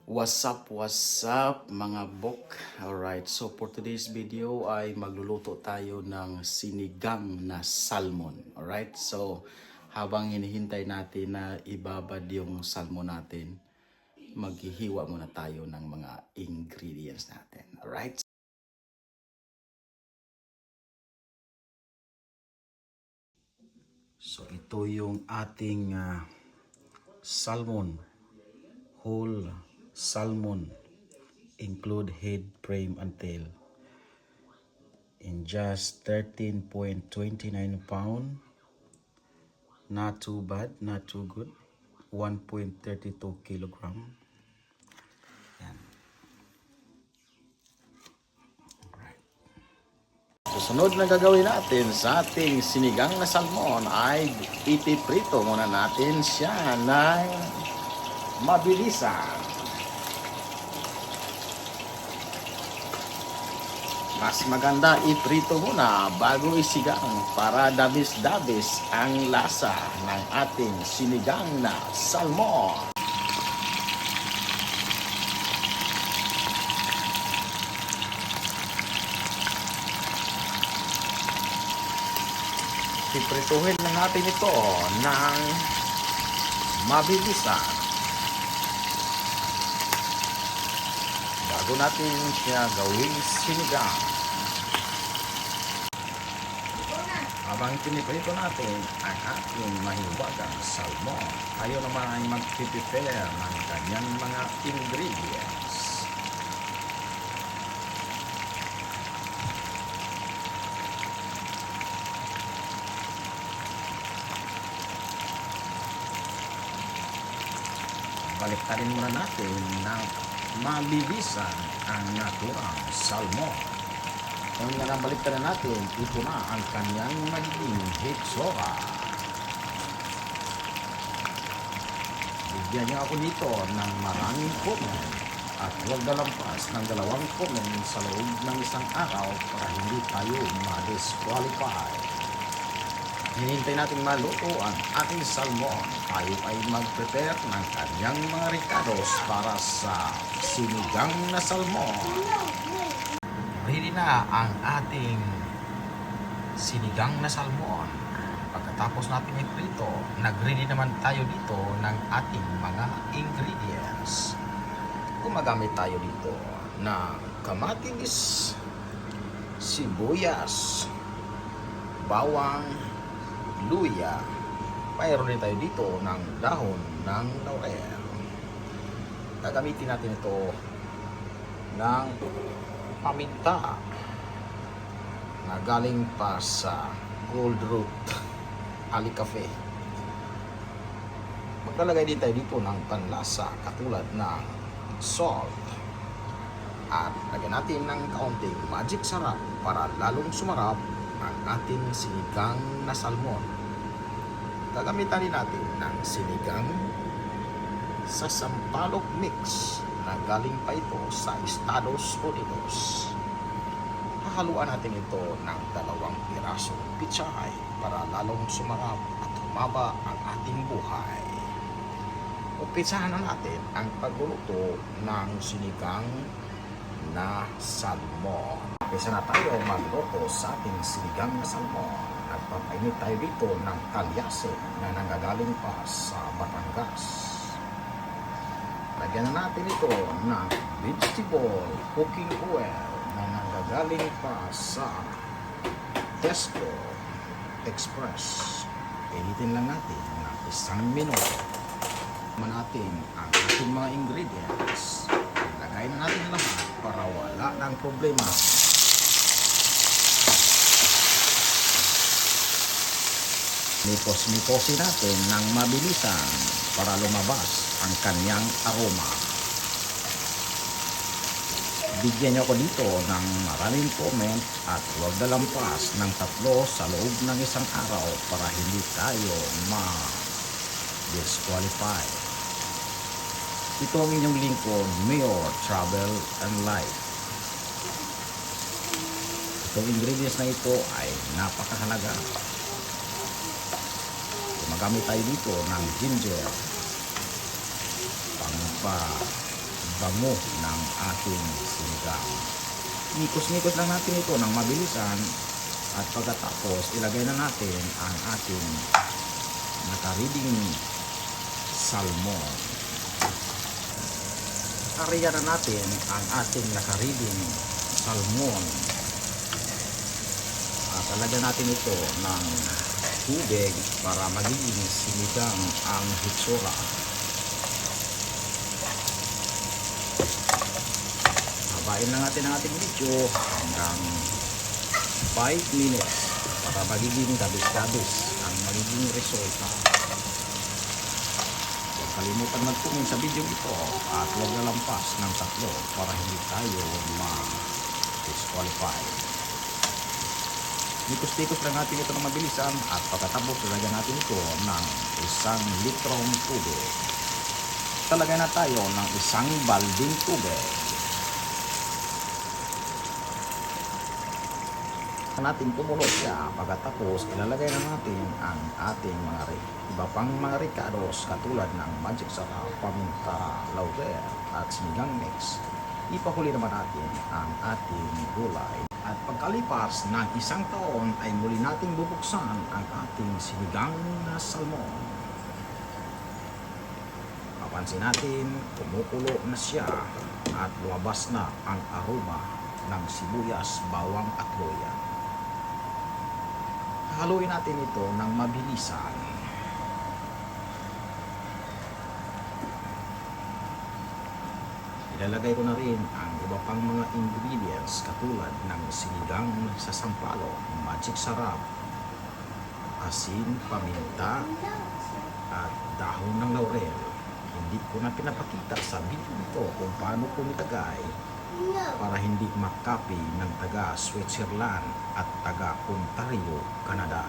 What's up mga bok? Alright, so for today's video ay magluluto tayo ng sinigang na salmon. Alright, so habang hinihintay natin na ibabad yung salmon natin, maghihiwa muna tayo ng mga ingredients natin. Alright? So ito yung ating salmon, whole salmon, include head, frame, and tail, in just 13.29 pound. Not too bad, not too good. 1.32 kilogram. Yan. Alright. Susunod na gagawin natin sa ating sinigang na salmon ay ipiprito muna natin siya ng mabilisan. Mas maganda iprito muna bago isigang para dabis-dabis ang lasa ng ating sinigang na salmon. Iprituhin na natin ito ng mabilisan bago natin siya gawing sinigang. Habang piniprito natin ang ating mahiwagang salmon, tayo naman ay mag-prepare ng kanyang mga ingredients. Baliktarin muna natin ng mabilisan ang naturang salmon. Kung nabaliktarin natin, ito na ang kanyang magiging hitsura. Bigyan niyo ako dito ng maraming comment at huwag dalampas ng 2 comment sa loob ng isang araw para hindi tayo ma-disqualify. Hinihintay natin maluto ang ating salmon. Tayo ay mag-prepare ng kanyang mga ricados para sa sinigang na salmon. Ready na ang ating sinigang na salmon. Pagkatapos natin iprito, nag-ready naman tayo dito ng ating mga ingredients. Gumagamit tayo dito ng kamatis, sibuyas, bawang, luya. Mayroon din tayo dito ng dahon ng laurel. Gagamitin natin ito ng paminta na galing pa sa gold root alicafe. Maglalagay din tayo dito ng panlasa katulad ng salt at lagyan natin ng kaunting magic sarap para lalong sumarap ang ating sinigang na salmon. Gagamitan din natin ng sinigang sa sampalok mix na galing pa ito sa Estados Unidos. Hahaluan natin ito ng 2 pirasong pichay para lalong sumarap at humaba ang ating buhay. Umpisahan na natin ang pagluluto ng sinigang na salmon. Umpisa na tayo magluto sa ating sinigang na salmon. Nagpapainit tayo dito ng talyase na nanggagaling pa sa Batangas. Lagyan na natin ito ng vegetable cooking oil na nanggagaling pa sa Tesco Express. Initin lang natin ng 1 minuto. Natin ang ating mga ingredients. Lagay na natin lahat para wala ng problema. Nipos-niposin natin ng mabilisan para lumabas ang kanyang aroma. Bigyan niyo ako dito ng maraming comment at huwag dalampas ng 3 sa loob ng isang araw para hindi tayo ma-disqualify. Ito ang inyong lingkod, Mayor Travel and Life. Itong ingredients na ito ay napakahalaga. Gumagamit tayo dito ng ginger, pangpa bango ng ating sinigang. Nikos-nikos lang natin ito ng mabilisan at pagkatapos ilagay na natin ang ating nakariding salmon. Ariya na natin ang ating nakariding salmon. At lagyan natin ito ng tubig para magiging sinigang ang hitsura. Habain lang natin ang ating video hanggang 5 minutes para magiging dabis-dabis ang magiging resulta. Huwag kalimutan mag-comment sa video ito at huwag lalampas ng 3 para hindi tayo ma-disqualify. Tikos-tikos lang natin ito ng mabilisan at pagkatapos lalagyan natin ito ng 1 litrong tubig. Talagay na tayo ng 1 balding tubig. Natin kumulo siya. Pagkatapos ilalagay na natin ang ating mga iba pang mga ricados katulad ng magic sarap, paminta, laurel at sinigang mix. Ipahuli naman natin ang ating gulay. At pagkalipas ng 1 taon ay muli nating bubuksan ang ating sinigang na salmon. Papansin natin, kumukulo na siya at lumabas na ang aroma ng sibuyas, bawang at luya. Haluin natin ito ng mabilisan. Ilalagay ko na rin ang iba pang mga ingredients katulad ng sinigang sa sampalok, magic sarap, asin, paminta, at dahon ng laurel. Hindi ko na pinapakita sa video ito kung paano ko nilagay para hindi makapi ng taga Switzerland at taga Ontario, Canada.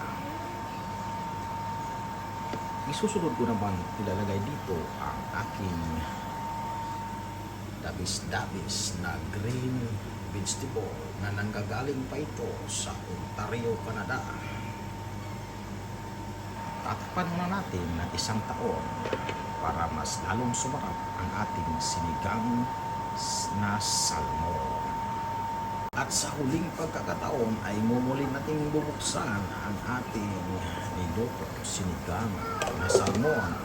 Isusunod ko naman ilalagay dito ang aking dabis-dabis na green vegetable na nanggagaling pa ito sa Ontario, Canada. Tatakpan muna natin ng 1 taon para mas lalong sumarap ang ating sinigang na salmon. At sa huling pagkakataon ay mumuli nating bubuksan ang ating niluto sinigang na salmon.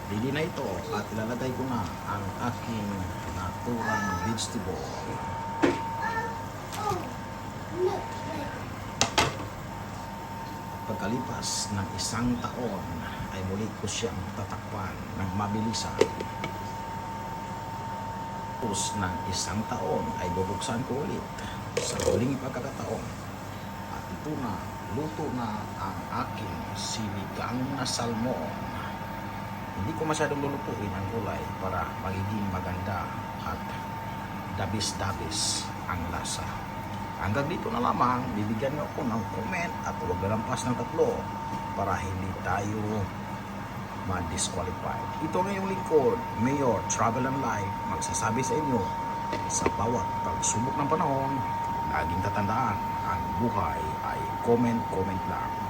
Ready na ito at ilalagay ko na ang aking naturang vegetable. Pagkalipas ng 1 taon ay muli ko siyang tatakpan ng mabilisan. Tapos ng 1 taon ay bubuksan ko ulit sa huling pagkakataon. At ito na, luto na ang aking sinigang na salmon. Hindi ko masyadong lulutuin ang gulay para magiging maganda at dabis-dabis ang lasa. Hanggang dito na lamang, bibigyan niyo ako ng comment at huwag lalampas ng 3 para hindi tayo ma-disqualify. Ito ang iyong lingkod, Mayor Travel and Life, magsasabi sa inyo, sa bawat pagsubok ng panahon, laging tatandaan, ang buhay ay comment lang.